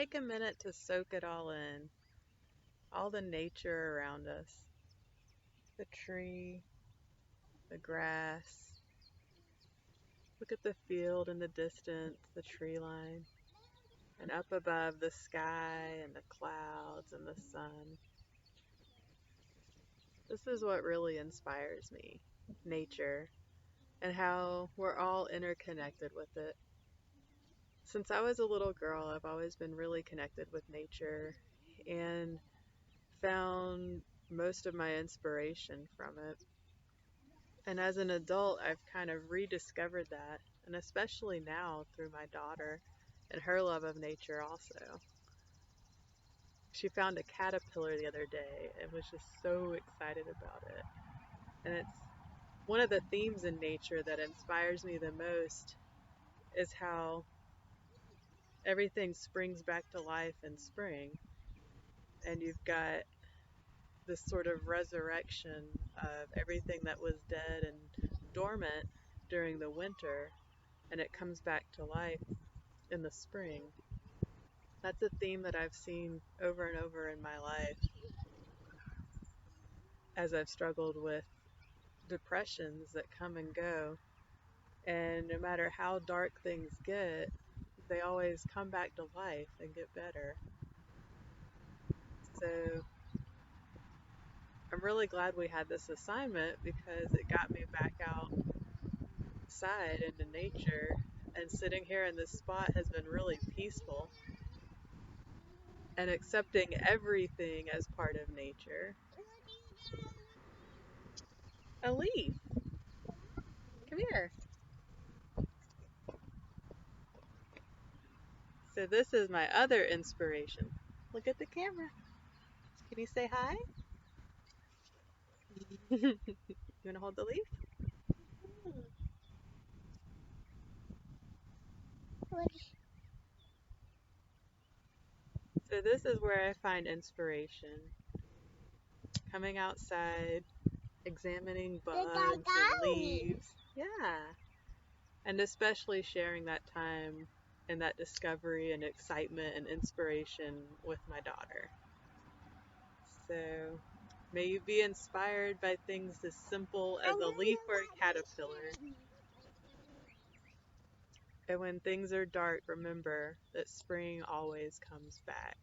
take a minute to soak it all in, all the nature around us, the tree, the grass. Look at the field in the distance, the tree line, and up above the sky and the clouds and the sun. This is what really inspires me, nature, and how we're all interconnected with it. Since I was a little girl, I've always been really connected with nature and found most of my inspiration from it. And as an adult, I've kind of rediscovered that, and especially now through my daughter and her love of nature also. She found a caterpillar the other day and was just so excited about it. And it's one of the themes in nature that inspires me the most is how everything springs back to life in spring. And you've got this sort of resurrection of everything that was dead and dormant during the winter, and it comes back to life in the spring. That's a theme that I've seen over and over in my life as I've struggled with depressions that come and go. And no matter how dark things get, they always come back to life and get better. So I'm really glad we had this assignment because it got me back outside into nature. And sitting here in this spot has been really peaceful and accepting everything as part of nature. A leaf. Come here. So this is my other inspiration. Look at the camera. Can you say hi? You want to hold the leaf? So this is where I find inspiration. Coming outside, examining bugs and leaves. Yeah. And especially sharing that time and that discovery and excitement and inspiration with my daughter. So may you be inspired by things as simple as a leaf or a caterpillar. And when things are dark, remember that spring always comes back.